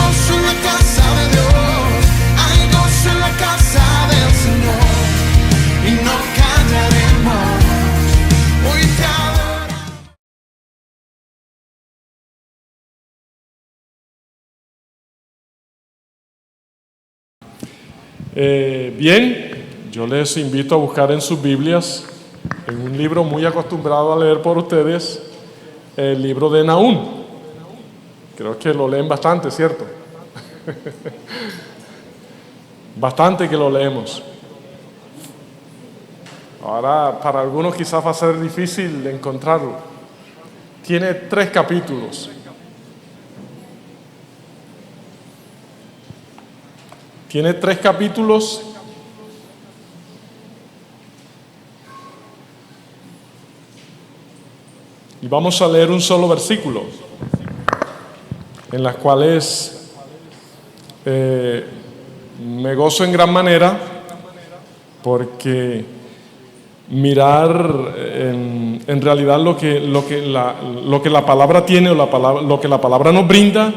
gozo en la casa de Dios, hay gozo en la casa del Señor, y no callaremos, hoy te adoramos. Bien, yo les invito a buscar en sus Biblias, en un libro muy acostumbrado a leer por ustedes, el libro de Nahum. Creo que lo leen bastante, ¿cierto? Bastante que lo leemos. Ahora, para algunos quizás va a ser difícil encontrarlo. Tiene 3 capítulos. Tiene 3 capítulos. Y vamos a leer un solo versículo, en las cuales me gozo en gran manera, porque mirar en realidad lo que la palabra tiene, o lo que la palabra nos brinda,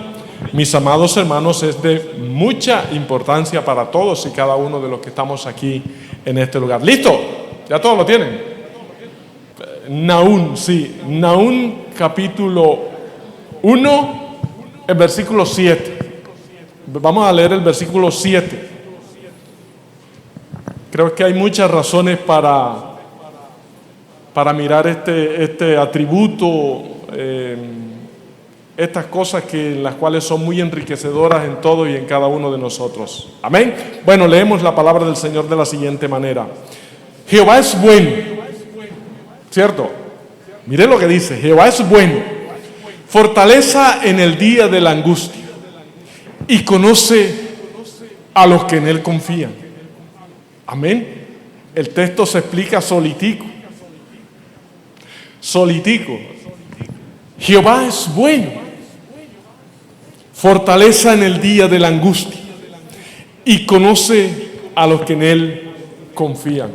mis amados hermanos, es de mucha importancia para todos y cada uno de los que estamos aquí en este lugar. ¿Listo? ¿Ya todos lo tienen? Nahum, sí. Nahum capítulo 1, el versículo 7. Vamos a leer el versículo 7. Creo que hay muchas razones para mirar este atributo, estas cosas las cuales son muy enriquecedoras en todo y en cada uno de nosotros. Amén. Bueno, leemos la palabra del Señor de la siguiente manera. Jehová es bueno. ¿Cierto? Miren lo que dice: Jehová es bueno, fortaleza en el día de la angustia, y conoce a los que en él confían. Amén. El texto se explica solitico. Jehová es bueno, fortaleza en el día de la angustia, y conoce a los que en él confían.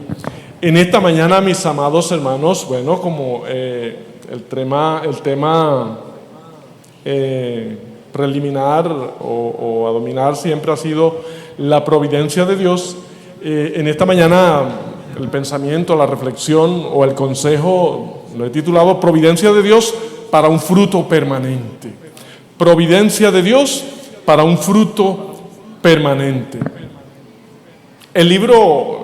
En esta mañana, mis amados hermanos, bueno, como el tema preliminar o a dominar siempre ha sido la providencia de Dios, en esta mañana el pensamiento, la reflexión o el consejo lo he titulado Providencia de Dios para un fruto permanente. Providencia de Dios para un fruto permanente. El libro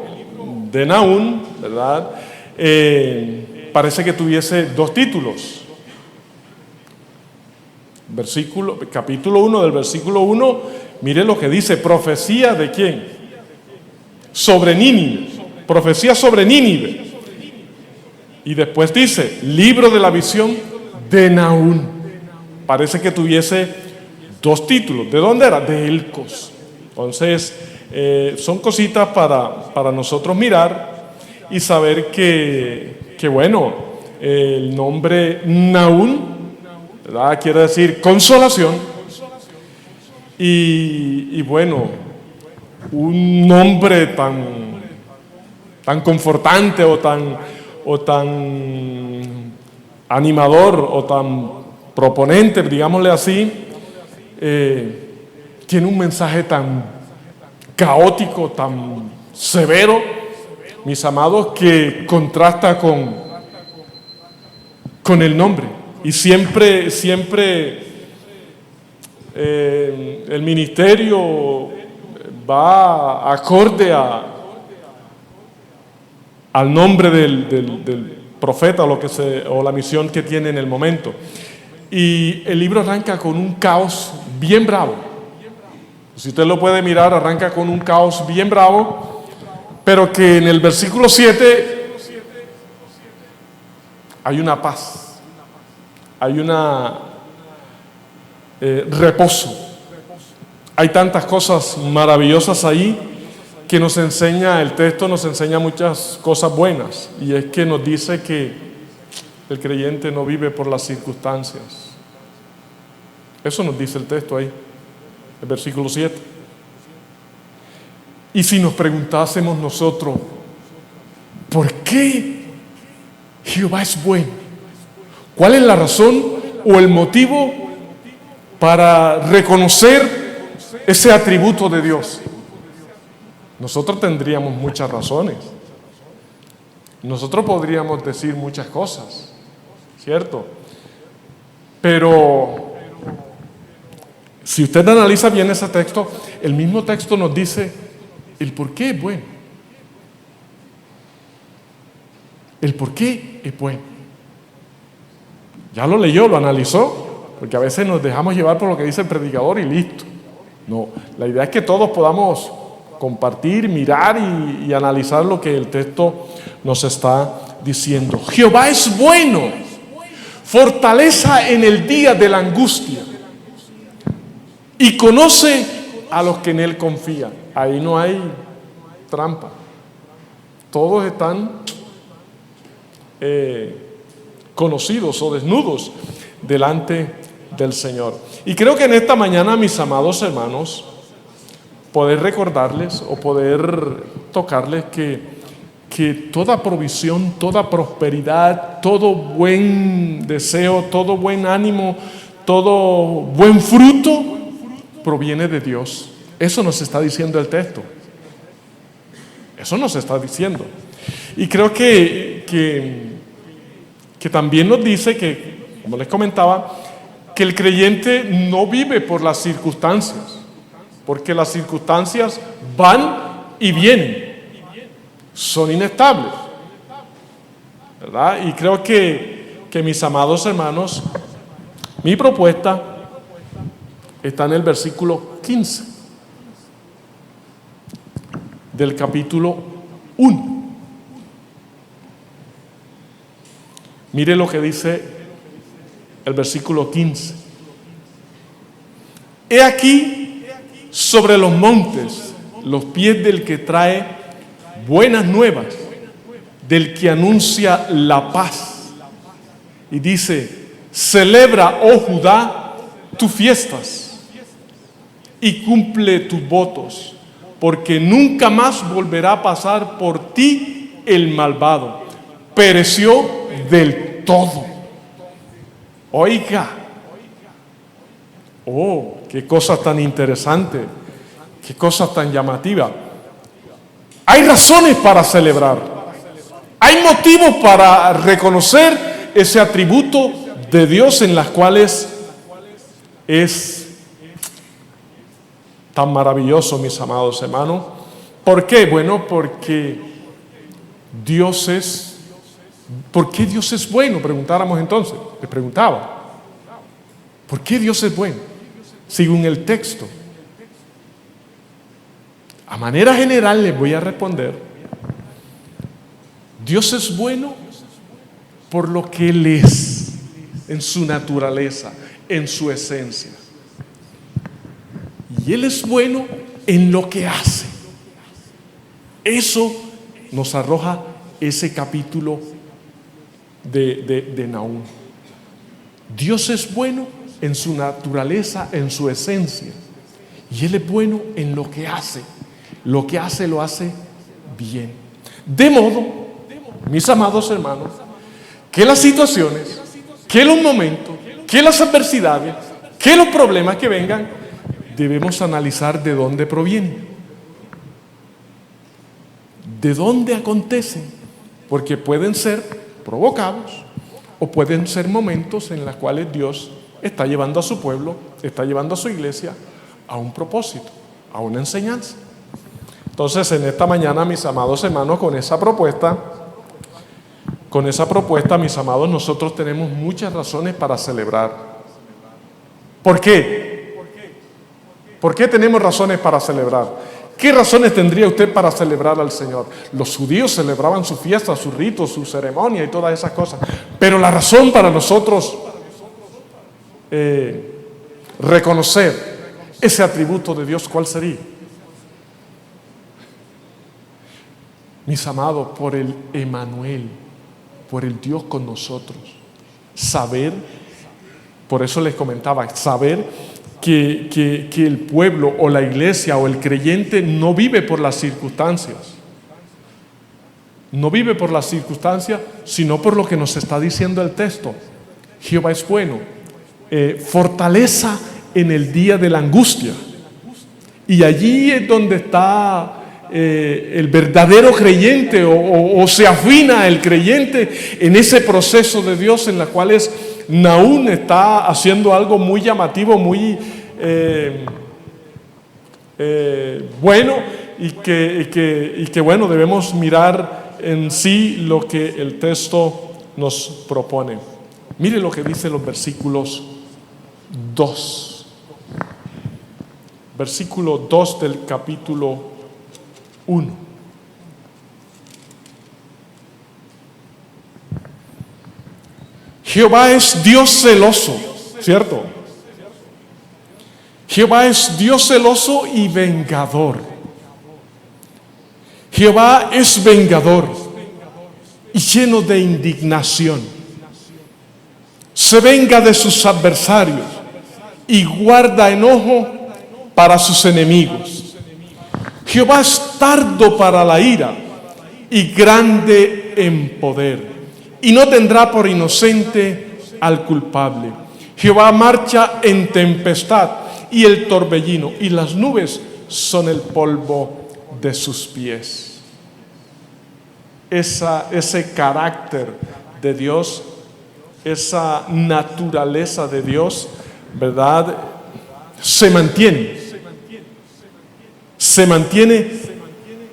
de Nahum, ¿verdad? Parece que tuviese 2 títulos. Capítulo 1 del versículo 1, mire lo que dice: profecía de quién? Sobre Nínive. Profecía sobre Nínive. Y después dice, libro de la visión de Nahum. Parece que tuviese 2 títulos. ¿De dónde era? De Elcos. Entonces, son cositas para nosotros mirar y saber que bueno, el nombre Nahum, ¿verdad?, quiere decir consolación. Y bueno, un nombre tan confortante o tan animador o tan proponente, digámosle así, tiene un mensaje tan caótico, tan severo, mis amados, que contrasta con el nombre. Y siempre el ministerio va acorde al nombre del profeta o la misión que tiene en el momento. Y el libro arranca con un caos bien bravo. Si usted lo puede mirar, arranca con un caos bien bravo, pero que en el versículo 7 hay una paz, hay reposo. Hay tantas cosas maravillosas ahí que el texto nos enseña muchas cosas buenas, y es que nos dice que el creyente no vive por las circunstancias. Eso nos dice el texto ahí, el versículo 7. Y si nos preguntásemos nosotros, ¿por qué Jehová es bueno? ¿Cuál es la razón o el motivo para reconocer ese atributo de Dios, nosotros tendríamos muchas razones. Nosotros podríamos decir muchas cosas, ¿cierto? Pero si usted analiza bien ese texto, el mismo texto nos dice el por qué es bueno. El por qué es bueno. Ya lo leyó, lo analizó, porque a veces nos dejamos llevar por lo que dice el predicador y listo. No, la idea es que todos podamos compartir, mirar y analizar lo que el texto nos está diciendo. Jehová es bueno, fortaleza en el día de la angustia, y conoce a los que en él confían. Ahí no hay trampa. Todos están conocidos o desnudos delante del Señor. Y creo que en esta mañana, mis amados hermanos, poder recordarles o poder tocarles que toda provisión, toda prosperidad, todo buen deseo, todo buen ánimo, todo buen fruto proviene de Dios. Eso nos está diciendo el texto. Eso nos está diciendo. Y creo que también nos dice que, como les comentaba, que el creyente no vive por las circunstancias, porque las circunstancias van y vienen, son inestables, ¿verdad? Y creo que mis amados hermanos, mi propuesta está en el versículo 15 del capítulo 1. Mire lo que dice el versículo 15. He aquí sobre los montes los pies del que trae buenas nuevas, del que anuncia la paz. Y dice: celebra, oh Judá, tus fiestas y cumple tus votos, porque nunca más volverá a pasar por ti el malvado. Pereció del todo. Oiga, oh, qué cosa tan interesante, qué cosa tan llamativa. Hay razones para celebrar, hay motivos para reconocer ese atributo de Dios en las cuales es tan maravilloso, mis amados hermanos. ¿Por qué? Bueno, porque Dios es... ¿Por qué Dios es bueno? Preguntáramos entonces. Le preguntaba, ¿por qué Dios es bueno? Según el texto. A manera general les voy a responder: Dios es bueno por lo que Él es, en su naturaleza, en su esencia. Y Él es bueno en lo que hace. Eso nos arroja ese capítulo de Nahum. Dios es bueno en su naturaleza, en su esencia, y Él es bueno en lo que hace. Lo que hace lo hace bien. De modo, mis amados hermanos, que las situaciones, que los momentos, que las adversidades, que los problemas que vengan, debemos analizar de dónde provienen, de dónde acontecen, porque pueden ser provocados o pueden ser momentos en los cuales Dios está llevando a su pueblo, está llevando a su iglesia a un propósito, a una enseñanza. Entonces, en esta mañana, mis amados hermanos, con esa propuesta, mis amados, nosotros tenemos muchas razones para celebrar. ¿Por qué? ¿Por qué tenemos razones para celebrar? ¿Qué razones tendría usted para celebrar al Señor? Los judíos celebraban sus fiestas, sus ritos, su ceremonia y todas esas cosas. Pero la razón para nosotros reconocer ese atributo de Dios, ¿cuál sería? Mis amados, por el Emmanuel, por el Dios con nosotros. Saber, por eso les comentaba, saber que el pueblo o la iglesia o el creyente no vive por las circunstancias. No vive por las circunstancias, sino por lo que nos está diciendo el texto. Jehová es bueno, fortaleza en el día de la angustia. Y allí es donde está el verdadero creyente o se afina el creyente en ese proceso de Dios en la cual Nahum está haciendo algo muy llamativo, muy bueno y que bueno, debemos mirar en sí lo que el texto nos propone. Mire lo que dice los versículos 2. Versículo 2 del capítulo 1. Jehová es Dios celoso, ¿cierto? Jehová es Dios celoso y vengador. Jehová es vengador y lleno de indignación. Se venga de sus adversarios y guarda enojo para sus enemigos. Jehová es tardo para la ira y grande en poder, y no tendrá por inocente al culpable. Jehová marcha en tempestad y el torbellino, y las nubes son el polvo de sus pies. Ese carácter de Dios, esa naturaleza de Dios, ¿verdad? Se mantiene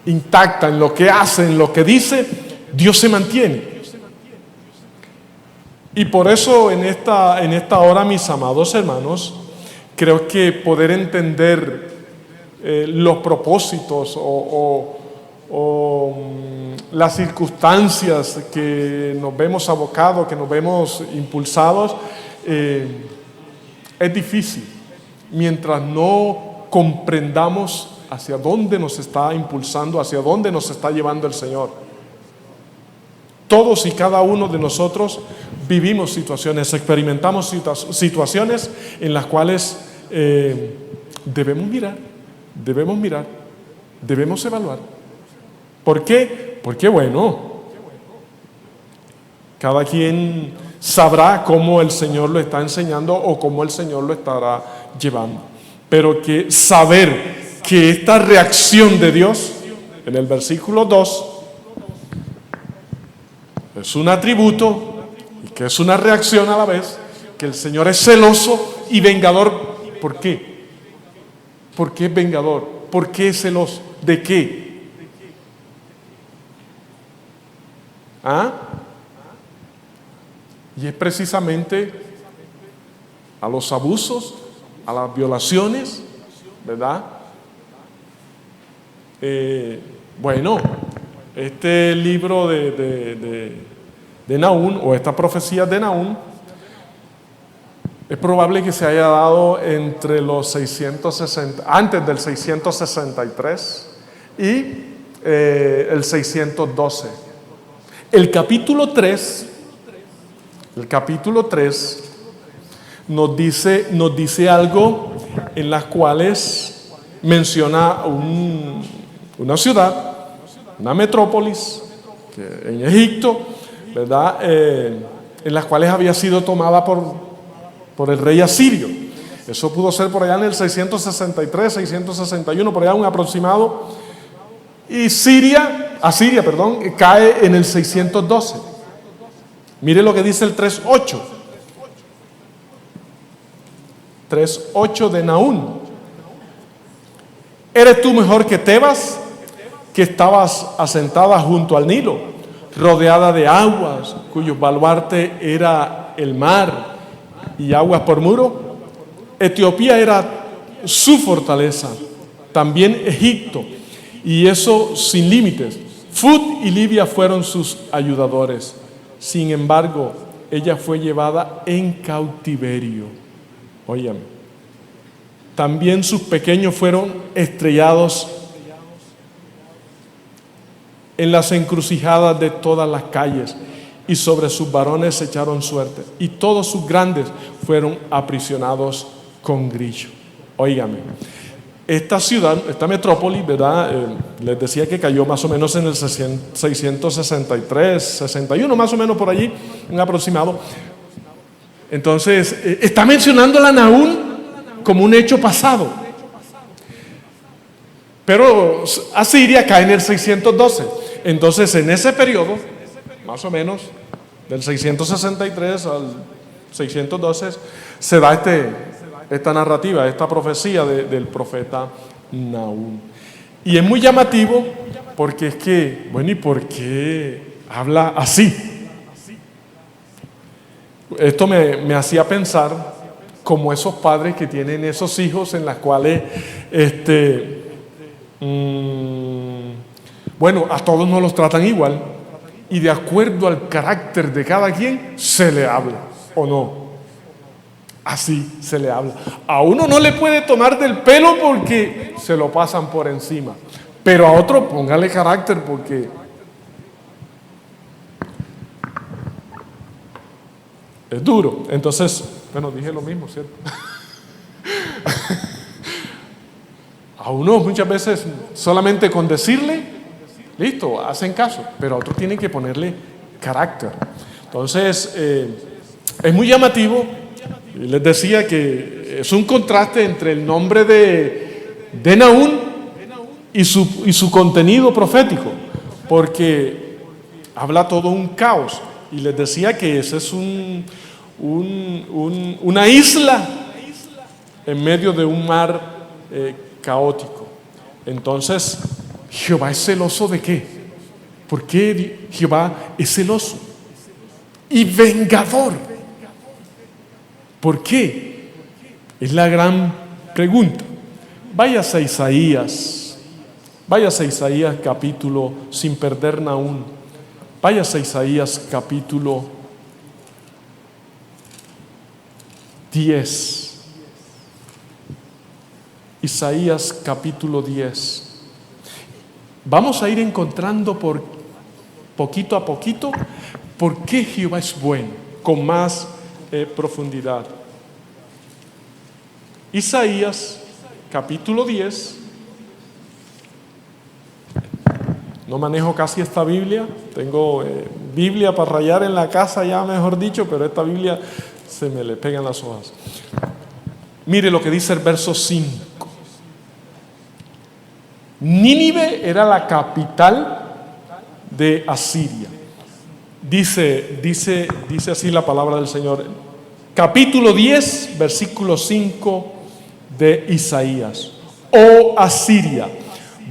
intacta en lo que hace, en lo que dice. Dios se mantiene. Y por eso en esta hora, mis amados hermanos, creo que poder entender los propósitos o las circunstancias que nos vemos abocados, que nos vemos impulsados, es difícil mientras no comprendamos hacia dónde nos está impulsando, hacia dónde nos está llevando el Señor. Todos y cada uno de nosotros vivimos situaciones, experimentamos situaciones en las cuales debemos mirar, debemos evaluar. ¿Por qué? Porque bueno, cada quien sabrá cómo el Señor lo está enseñando o cómo el Señor lo estará llevando. Pero que saber que esta reacción de Dios, en el versículo 2, es un atributo y que es una reacción a la vez, que el Señor es celoso y vengador. ¿Por qué? ¿Por qué es vengador? ¿Por qué es celoso? ¿De qué? ¿Ah? Y es precisamente a los abusos, a las violaciones, ¿verdad? Bueno, este libro de Nahum, o esta profecía de Nahum, es probable que se haya dado entre los 660, antes del 663 y el 612. El capítulo 3 nos dice algo en las cuales menciona una ciudad, una metrópolis en Egipto, ¿verdad? En las cuales había sido tomada por el rey asirio. Eso pudo ser por allá en el 663, 661, por allá un aproximado. Y Asiria, cae en el 612. Mire lo que dice el 3:8. 3:8 de Nahum. ¿Eres tú mejor que Tebas, que estabas asentada junto al Nilo, rodeada de aguas, cuyo baluarte era el mar y aguas por muro? Etiopía era su fortaleza, también Egipto, y eso sin límites. Fut y Libia fueron sus ayudadores. Sin embargo, ella fue llevada en cautiverio. Óyame. También sus pequeños fueron estrellados en las encrucijadas de todas las calles, y sobre sus varones se echaron suerte, y todos sus grandes fueron aprisionados con grillo. Óigame, esta ciudad, esta metrópoli, ¿verdad? Les decía que cayó más o menos en el 663, 61, más o menos por allí, un aproximado. Entonces, está mencionando la Nahum como un hecho pasado. Pero Asiria cae en el 612. Entonces, en ese periodo, más o menos, del 663 al 612, se da esta narrativa, esta profecía del profeta Nahum. Y es muy llamativo porque es que, bueno, ¿y por qué habla así? Esto me hacía pensar como esos padres que tienen esos hijos en las cuales, bueno, a todos no los tratan igual y de acuerdo al carácter de cada quien se le habla, ¿o no? Así se le habla. A uno no le puede tomar del pelo porque se lo pasan por encima, pero a otro póngale carácter porque es duro. Entonces, bueno, dije lo mismo, ¿cierto? A uno muchas veces solamente con decirle, listo, hacen caso, pero a otros tienen que ponerle carácter. Entonces, es muy llamativo. Y les decía que es un contraste entre el nombre de Nahum y su contenido profético, porque habla todo un caos. Y les decía que ese es una isla en medio de un mar caótico. Entonces, ¿Jehová es celoso de qué? ¿Por qué Jehová es celoso y vengador? ¿Por qué? Es la gran pregunta. Váyase a Isaías capítulo, sin perder Nahum, váyase a Isaías capítulo 10. Isaías capítulo 10. Vamos a ir encontrando por poquito a poquito por qué Jehová es bueno, con más profundidad. Isaías capítulo 10. No manejo casi esta Biblia, tengo Biblia para rayar en la casa ya, mejor dicho, pero esta Biblia se me le pegan las hojas. Mire lo que dice el verso 5. Nínive era la capital de Asiria. Dice así la palabra del Señor. Capítulo 10, versículo 5 de Isaías. Oh Asiria,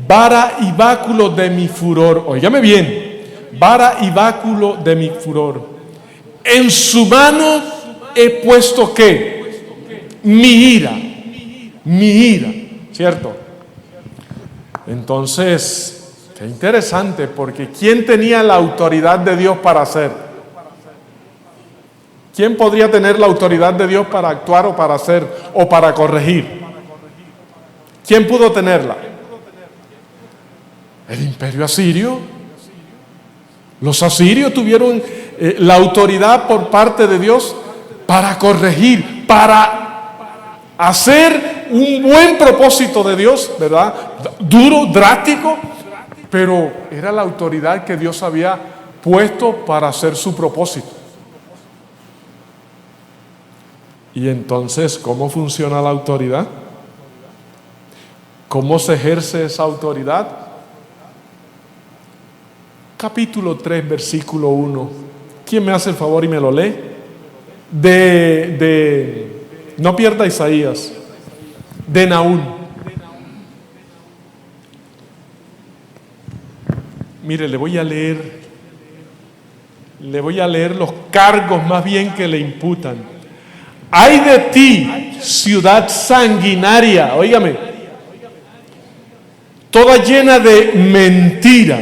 vara y báculo de mi furor. Óigame bien, vara y báculo de mi furor. En su mano he puesto ¿qué? Mi ira, ¿cierto? Entonces, qué interesante, porque ¿quién tenía la autoridad de Dios para hacer? ¿Quién podría tener la autoridad de Dios para actuar o para hacer o para corregir? ¿Quién pudo tenerla? El imperio asirio. Los asirios tuvieron la autoridad por parte de Dios para corregir, para hacer un buen propósito de Dios, ¿verdad? Duro, drástico, pero era la autoridad que Dios había puesto para hacer su propósito. Y entonces, ¿cómo funciona la autoridad? ¿Cómo se ejerce esa autoridad? Capítulo 3, versículo 1. ¿Quién me hace el favor y me lo lee? No pierda Isaías, de Nahum. Mire, le voy a leer los cargos más bien que le imputan. ¡Ay de ti, ciudad sanguinaria! Óigame, toda llena de mentira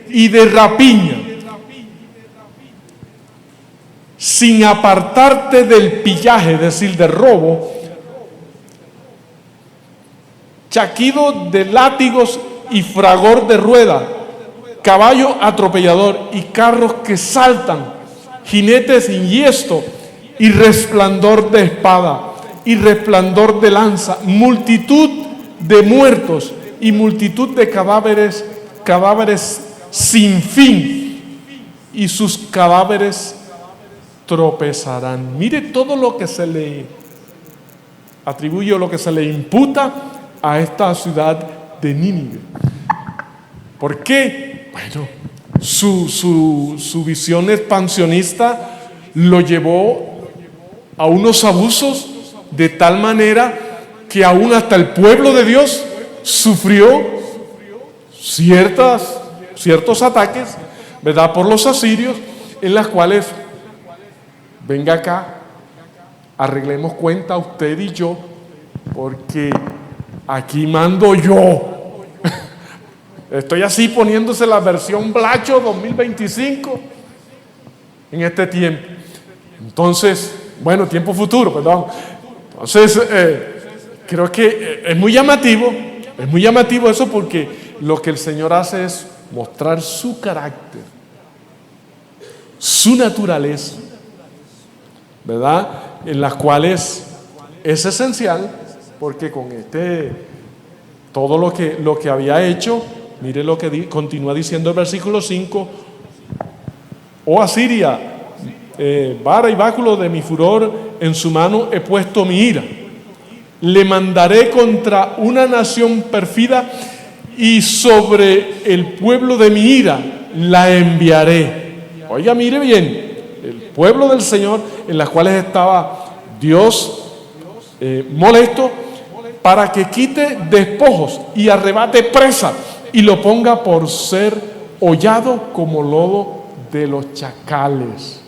y de rapiña, sin apartarte del pillaje, es decir, del robo, chaquido de látigos y fragor de rueda, caballo atropellador y carros que saltan, jinetes enhiesto y resplandor de espada y resplandor de lanza, multitud de muertos y multitud de cadáveres sin fin, y sus cadáveres tropezarán. Mire todo lo que se le atribuye, lo que se le imputa a esta ciudad de Nínive. ¿Por qué? Bueno, su visión expansionista lo llevó a unos abusos de tal manera que aún hasta el pueblo de Dios sufrió ciertos ataques, ¿verdad?, por los asirios, en las cuales, venga acá, arreglemos cuenta usted y yo, porque aquí mando yo. Estoy así poniéndose la versión Blacho 2025 en este tiempo. Entonces, bueno, tiempo futuro, perdón. Entonces, creo que es muy llamativo eso, porque lo que el Señor hace es mostrar su carácter, su naturaleza, ¿verdad?, en las cuales es esencial, porque con todo lo que había hecho, mire lo que continúa diciendo el versículo 5: oh Asiria, vara y báculo de mi furor, en su mano he puesto mi ira. Le mandaré contra una nación pérfida, y sobre el pueblo de mi ira la enviaré. Oiga, mire bien, el pueblo del Señor, en las cuales estaba Dios molesto, para que quite despojos y arrebate presa, y lo ponga por ser hollado como lodo de los chacales.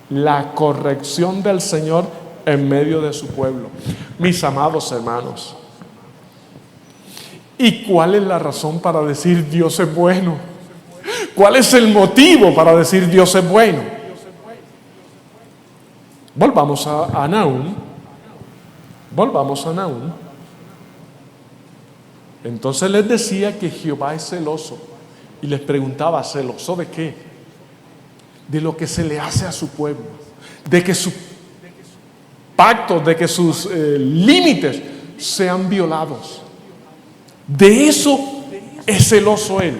La corrección del Señor en medio de su pueblo. Mis amados hermanos, ¿y cuál es la razón para decir Dios es bueno? ¿Cuál es el motivo para decir Dios es bueno? Volvamos a Nahum. Entonces les decía que Jehová es celoso, y les preguntaba, ¿celoso de qué? De lo que se le hace a su pueblo, de que sus pactos, de que sus límites sean violados. De eso es celoso él,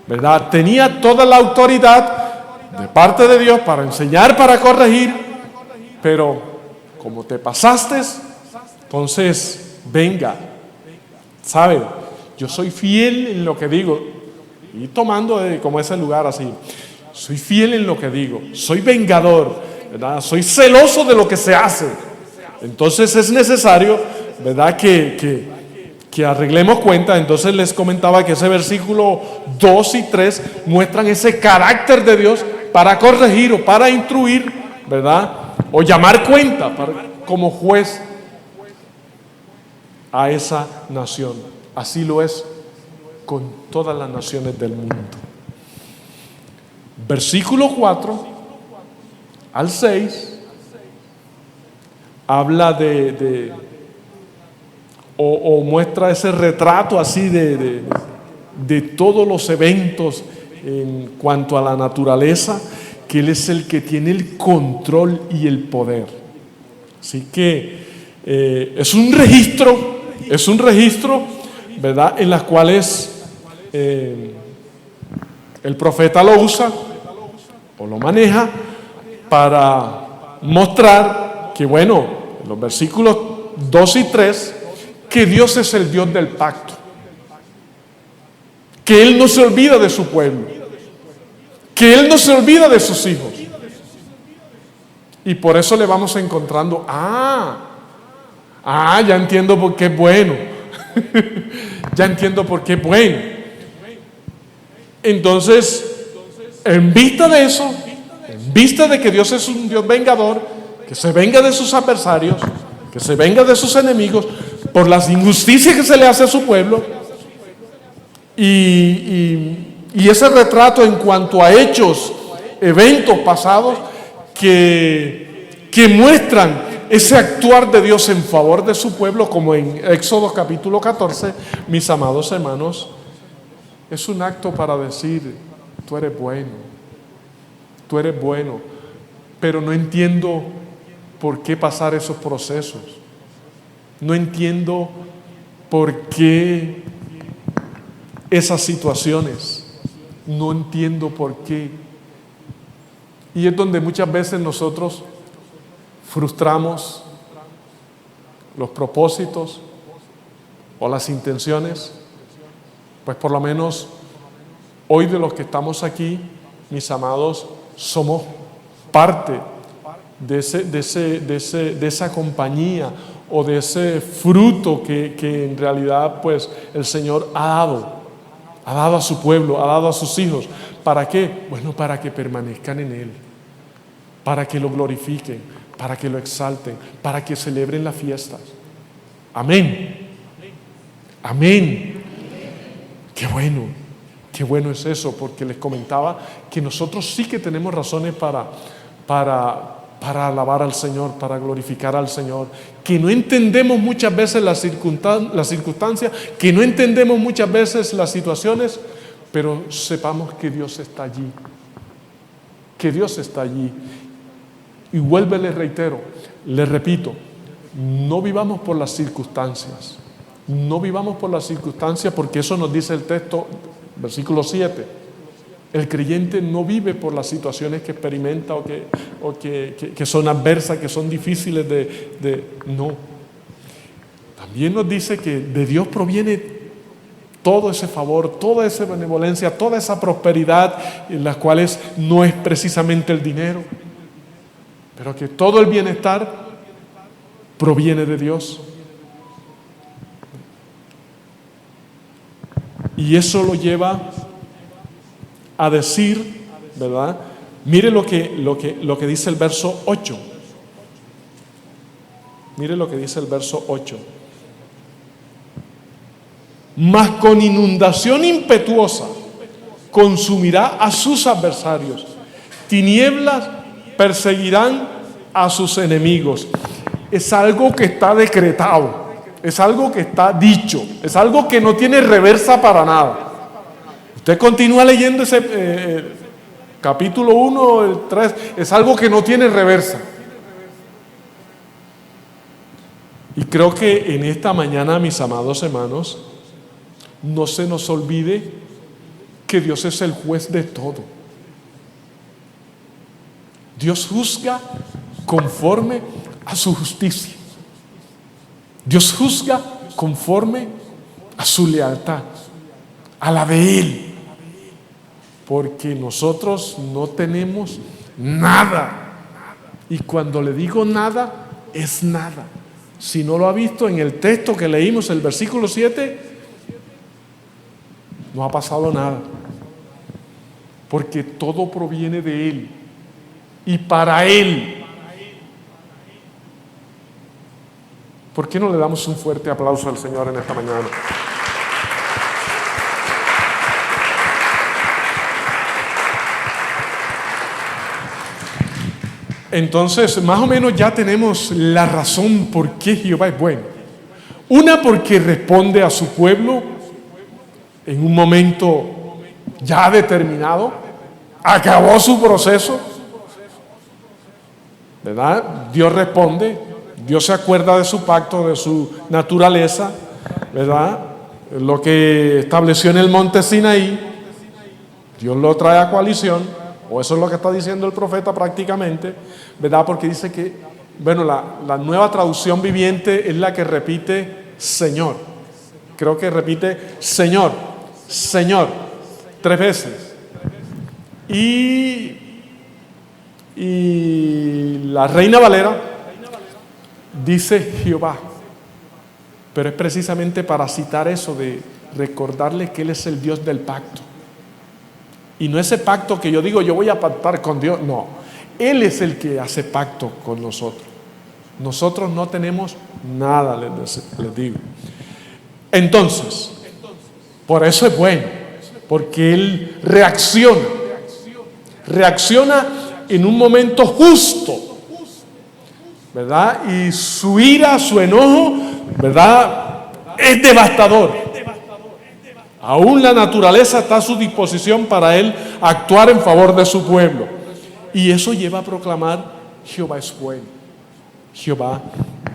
¿verdad? Tenía toda la autoridad de parte de Dios para enseñar, para corregir, pero como te pasaste, entonces venga, ¿sabe? Yo soy fiel en lo que digo, y tomando como ese lugar así, soy fiel en lo que digo, soy vengador, ¿verdad? Soy celoso de lo que se hace. Entonces es necesario, ¿verdad?, que arreglemos cuenta. Entonces les comentaba que ese versículo 2 y 3 muestran ese carácter de Dios para corregir o para instruir, ¿verdad?, o llamar cuenta como juez a esa nación. Así lo es con todas las naciones del mundo. Versículo 4 al 6 habla o muestra ese retrato así de todos los eventos en cuanto a la naturaleza, que Él es el que tiene el control y el poder. Así que es un registro, ¿verdad?, en las cuales el profeta lo usa o lo maneja para mostrar que, bueno, en los versículos 2 y 3, que Dios es el Dios del pacto, que Él no se olvida de su pueblo, que Él no se olvida de sus hijos. Y por eso le vamos encontrando, ya entiendo por qué es bueno. Ya entiendo por qué es bueno. Entonces, en vista de eso, en vista de que Dios es un Dios vengador, que se venga de sus adversarios, que se venga de sus enemigos, por las injusticias que se le hace a su pueblo, y ese retrato en cuanto a hechos, eventos pasados que muestran ese actuar de Dios en favor de su pueblo, como en Éxodo capítulo 14, mis amados hermanos, es un acto para decir, tú eres bueno, pero no entiendo por qué pasar esos procesos, no entiendo por qué esas situaciones, no entiendo por qué. Y es donde muchas veces nosotros frustramos los propósitos o las intenciones pues por lo menos hoy de los que estamos aquí, mis amados, somos parte de esa compañía o de ese fruto que en realidad pues el Señor ha dado a su pueblo, ha dado a sus hijos. ¿Para qué? Bueno, para que permanezcan en Él, para que lo glorifiquen, para que lo exalten, para que celebren las fiestas. Amén. Amén. Qué bueno es eso, porque les comentaba que nosotros sí que tenemos razones para alabar al Señor, para glorificar al Señor, que no entendemos muchas veces las circunstancias, que no entendemos muchas veces las situaciones, pero sepamos que Dios está allí, que Dios está allí. Y vuelvo, les reitero, les repito, no vivamos por las circunstancias, no vivamos por las circunstancias, porque eso nos dice el texto, versículo 7. El creyente no vive por las situaciones que experimenta o que son adversas, que son difíciles no. También nos dice que de Dios proviene todo ese favor, toda esa benevolencia, toda esa prosperidad, en las cuales no es precisamente el dinero, pero que todo el bienestar proviene de Dios. Y eso lo lleva a decir, ¿verdad? Mire lo que dice el verso 8. Mire lo que dice el verso 8. Mas con inundación impetuosa consumirá a sus adversarios. Tinieblas perseguirán a sus enemigos. Es algo que está decretado, es algo que está dicho, es algo que no tiene reversa para nada. Usted continúa leyendo ese capítulo 1, el 3, es algo que no tiene reversa. Y creo que en esta mañana, mis amados hermanos, no se nos olvide que Dios es el juez de todo. Dios juzga conforme a su justicia. Dios juzga conforme a su lealtad, a la de Él. Porque nosotros no tenemos nada. Y cuando le digo nada, es nada. Si no lo ha visto en el texto que leímos, el versículo 7, no ha pasado nada. Porque todo proviene de Él y para Él. ¿Por qué no le damos un fuerte aplauso al Señor en esta mañana? Entonces, más o menos ya tenemos la razón por qué Jehová es bueno. Una, porque responde a su pueblo en un momento ya determinado, acabó su proceso, ¿verdad? Dios responde, Dios se acuerda de su pacto, de su naturaleza, ¿verdad? Lo que estableció en el monte Sinaí, Dios lo trae a coalición. O eso es lo que está diciendo el profeta prácticamente, ¿verdad? Porque dice que, bueno, la nueva traducción viviente es la que repite Señor. Creo que repite Señor, Señor, 3 veces. Y la Reina Valera dice Jehová. Pero es precisamente para citar eso, de recordarle que Él es el Dios del pacto. Y no ese pacto que yo digo, yo voy a pactar con Dios. No, Él es el que hace pacto con nosotros. Nosotros no tenemos nada, les digo. Entonces, por eso es bueno, porque Él reacciona en un momento justo, ¿verdad? Y su ira, su enojo, ¿verdad? Es devastador. Aún la naturaleza está a su disposición para Él actuar en favor de su pueblo. Y eso lleva a proclamar, Jehová es bueno. Jehová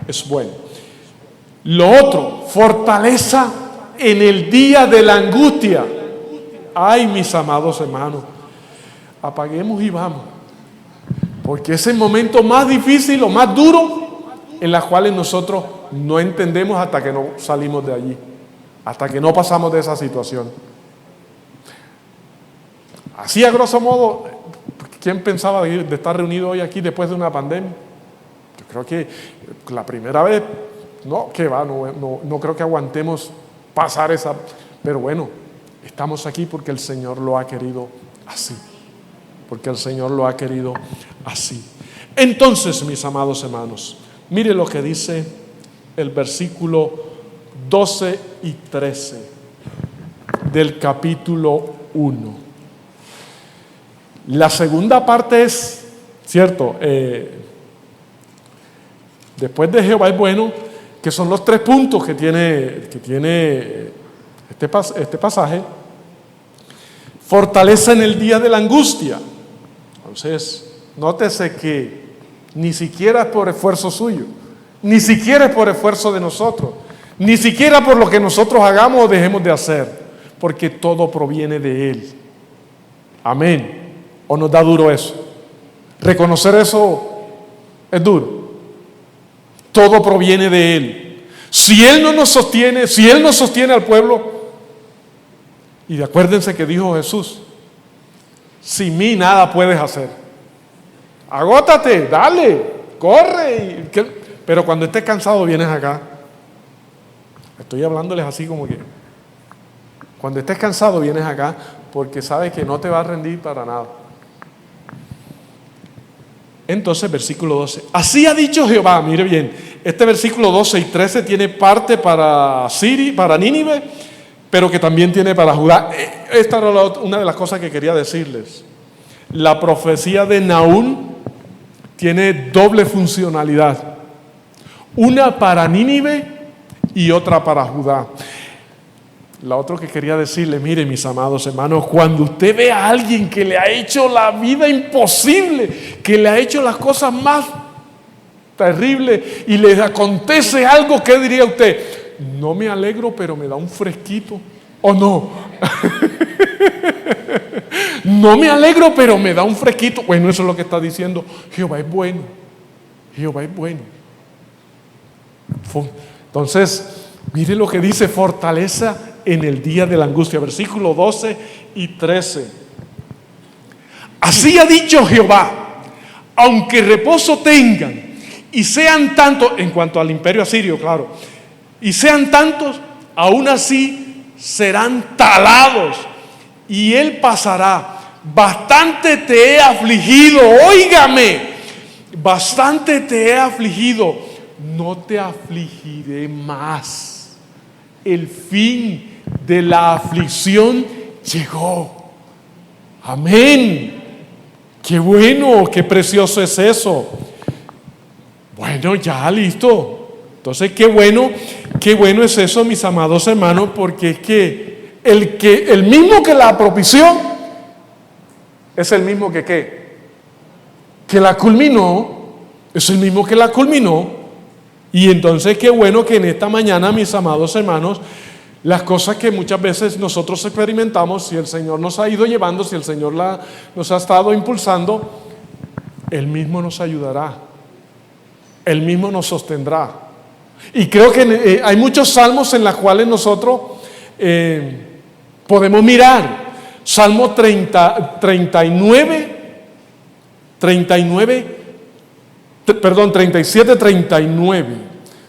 es bueno. Lo otro, fortaleza en el día de la angustia. Ay, mis amados hermanos, apaguemos y vamos. Porque es el momento más difícil o más duro en los cuales nosotros no entendemos hasta que no salimos de allí. hasta que no pasamos de esa situación. Así a grosso modo, ¿quién pensaba de estar reunido hoy aquí después de una pandemia? Yo creo que la primera vez, no creo que aguantemos pasar esa, pero bueno, estamos aquí porque el Señor lo ha querido así, porque el Señor lo ha querido así. Entonces, mis amados hermanos, mire lo que dice el versículo 12 y 13 del capítulo 1. La segunda parte es, cierto, después de Jehová es bueno, que son los 3 puntos que tiene este pasaje. Fortaleza en el día de la angustia. Entonces, nótese que ni siquiera es por esfuerzo suyo, ni siquiera es por esfuerzo de nosotros, ni siquiera por lo que nosotros hagamos o dejemos de hacer, porque todo proviene de Él. Amén. ¿O nos da duro eso? Reconocer eso es duro. Todo proviene de Él. Si Él no nos sostiene, si Él no sostiene al pueblo, y acuérdense que dijo Jesús, sin mí nada puedes hacer. Agótate, dale, corre. Pero cuando estés cansado vienes acá. Estoy hablándoles así como que, cuando estés cansado vienes acá, porque sabes que no te va a rendir para nada. Entonces, versículo 12. Así ha dicho Jehová. Mire bien, este versículo 12 y 13 tiene parte para Nínive, pero que también tiene para Judá. Esta era una de las cosas que quería decirles. La profecía de Nahum tiene doble funcionalidad. Una para Nínive y otra para Judá. La otra que quería decirle, mire, mis amados hermanos, cuando usted ve a alguien que le ha hecho la vida imposible, que le ha hecho las cosas más terribles y le acontece algo, ¿qué diría usted? No me alegro, pero me da un fresquito. ¿O no? No me alegro, pero me da un fresquito. Bueno, eso es lo que está diciendo. Jehová es bueno. Jehová es bueno. Entonces, mire lo que dice: fortaleza en el día de la angustia. Versículo 12 y 13. Así ha dicho Jehová: aunque reposo tengan y sean tantos, en cuanto al imperio asirio, claro, y sean tantos, aún así serán talados, y él pasará. Bastante te he afligido, óigame, bastante te he afligido, no te afligiré más. El fin de la aflicción llegó. Amén. Qué bueno, qué precioso es eso. Bueno, ya listo. Entonces, qué bueno es eso, mis amados hermanos, porque es que el mismo que la propició es el mismo que la culminó, es el mismo que la culminó. Y entonces qué bueno que en esta mañana, mis amados hermanos, las cosas que muchas veces nosotros experimentamos, si el Señor nos ha ido llevando, si el Señor nos ha estado impulsando, Él mismo nos ayudará, Él mismo nos sostendrá. Y creo que hay muchos salmos en los cuales nosotros podemos mirar. Salmo 37, 39.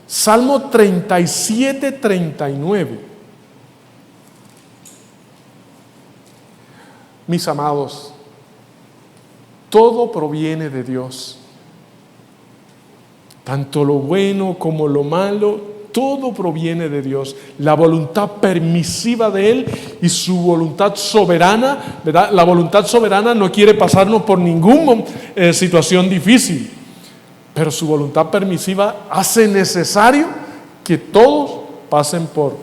Salmo 37, 39. Mis amados, todo proviene de Dios. Tanto lo bueno como lo malo, todo proviene de Dios. La voluntad permisiva de Él y su voluntad soberana, ¿verdad? La voluntad soberana no quiere pasarnos por ninguna situación difícil, pero su voluntad permisiva hace necesario que todos pasen por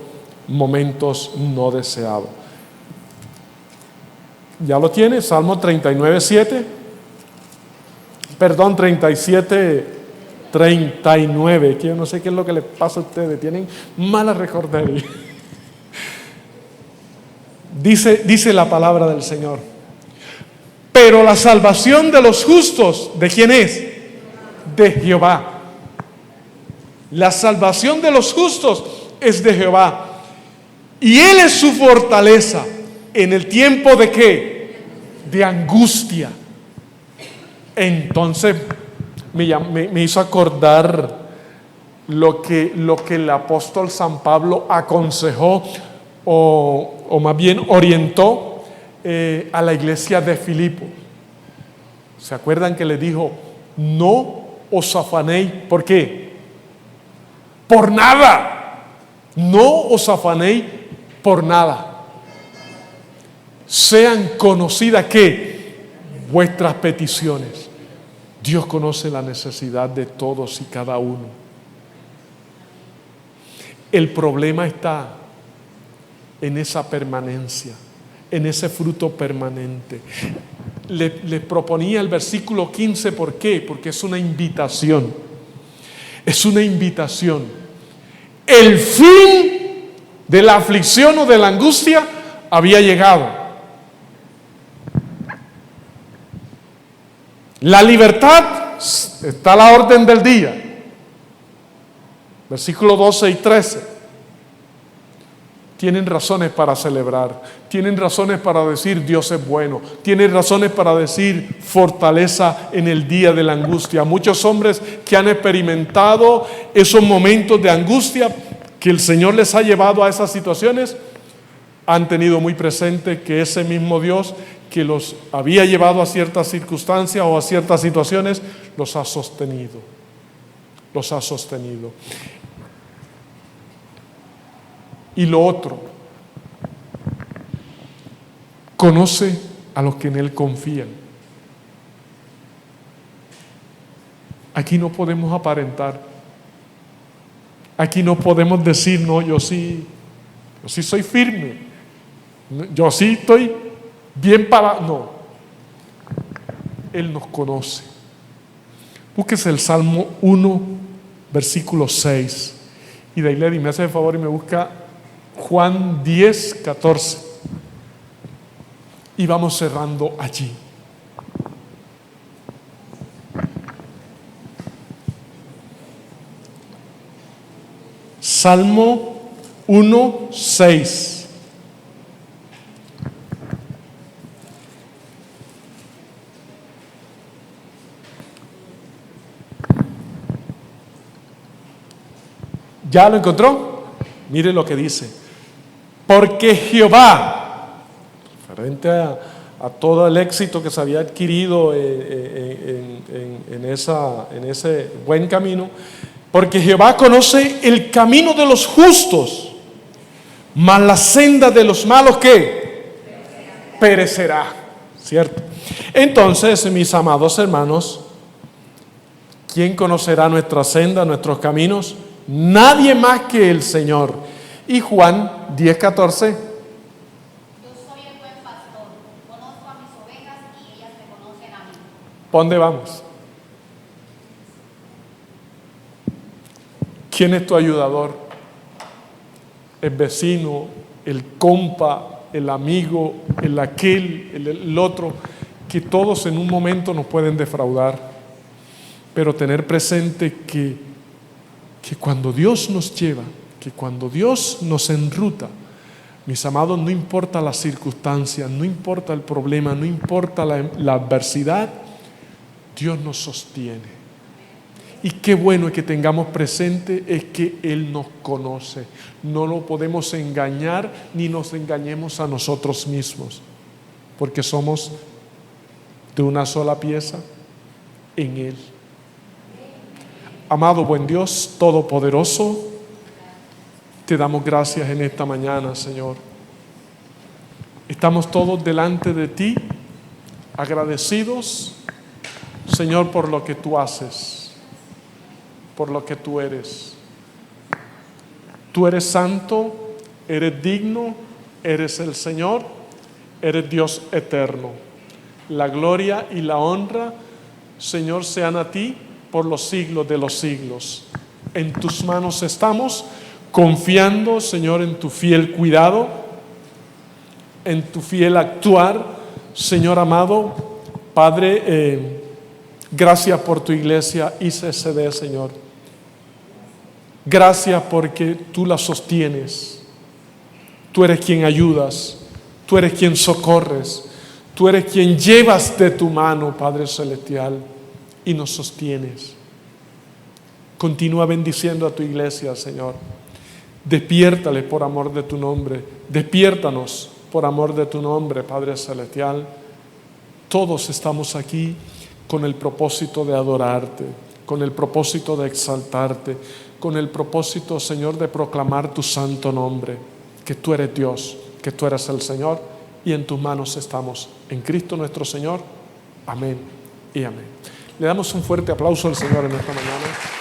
momentos no deseados. ¿Ya lo tiene? Salmo 37, 39, que yo no sé qué es lo que les pasa a ustedes, tienen mala recordería. Dice la palabra del Señor: pero la salvación de los justos, ¿de quién es? De Jehová. La salvación de los justos es de Jehová. Y Él es su fortaleza en el tiempo de ¿qué? De angustia. Entonces me hizo acordar lo que el apóstol San Pablo aconsejó o más bien orientó a la iglesia de Filipo. ¿Se acuerdan que le dijo: no os afanéis? ¿Por qué? Por nada. No os afanéis por nada. Sean conocidas ¿qué? Vuestras peticiones. Dios conoce la necesidad de todos y cada uno. El problema está en esa permanencia, en ese fruto permanente. Les proponía el versículo 15, ¿por qué? Porque es una invitación. Es una invitación. El fin de la aflicción o de la angustia había llegado. La libertad está a la orden del día. Versículos 12 y 13. Tienen razones para celebrar, tienen razones para decir Dios es bueno, tienen razones para decir fortaleza en el día de la angustia. Muchos hombres que han experimentado esos momentos de angustia que el Señor les ha llevado a esas situaciones, han tenido muy presente que ese mismo Dios que los había llevado a ciertas circunstancias o a ciertas situaciones, los ha sostenido. Los ha sostenido. Y lo otro, conoce a los que en Él confían. Aquí no podemos aparentar. Aquí no podemos decir, no, yo sí soy firme. Yo sí estoy bien para... No. Él nos conoce. Búsquese el Salmo 1, versículo 6. Y de ahí me hace el favor y me busca Juan 10, 14. Y vamos cerrando allí. Salmo 1, 6. ¿Ya lo encontró? Mire lo que dice. Porque Jehová, frente a todo el éxito que se había adquirido en ese buen camino, porque Jehová conoce el camino de los justos, mas la senda de los malos ¿qué? Perecerá, ¿cierto? Entonces, mis amados hermanos, ¿quién conocerá nuestra senda, nuestros caminos? Nadie más que el Señor. Y Juan 10, 14. Yo soy el buen pastor, conozco a mis ovejas y ellas me conocen a mí. ¿Por dónde vamos? ¿Quién es tu ayudador? El vecino, el compa, el amigo, el aquel, el otro, que todos en un momento nos pueden defraudar. Pero tener presente que cuando Dios nos lleva, que cuando Dios nos enruta, mis amados, no importa las circunstancias, no importa el problema, no importa la adversidad, Dios nos sostiene. Y qué bueno que tengamos presente es que Él nos conoce. No lo podemos engañar ni nos engañemos a nosotros mismos, porque somos de una sola pieza en Él. Amado buen Dios todopoderoso, te damos gracias en esta mañana, Señor. Estamos todos delante de ti, agradecidos, Señor, por lo que tú haces, por lo que tú eres. Tú eres santo, eres digno, eres el Señor, eres Dios eterno. La gloria y la honra, Señor, sean a ti por los siglos de los siglos. En tus manos estamos, confiando, Señor, en tu fiel cuidado, en tu fiel actuar, Señor amado. Padre, gracias por tu iglesia ICCD, Señor. Gracias porque tú la sostienes. Tú eres quien ayudas, tú eres quien socorres, tú eres quien llevas de tu mano, Padre Celestial, y nos sostienes. Continúa bendiciendo a tu iglesia, Señor. Despiértale por amor de tu nombre. Despiértanos por amor de tu nombre, Padre Celestial. Todos estamos aquí con el propósito de adorarte, con el propósito de exaltarte, con el propósito, Señor, de proclamar tu santo nombre, que tú eres Dios, que tú eres el Señor, y en tus manos estamos. En Cristo nuestro Señor. Amén y amén. Le damos un fuerte aplauso al Señor en esta mañana.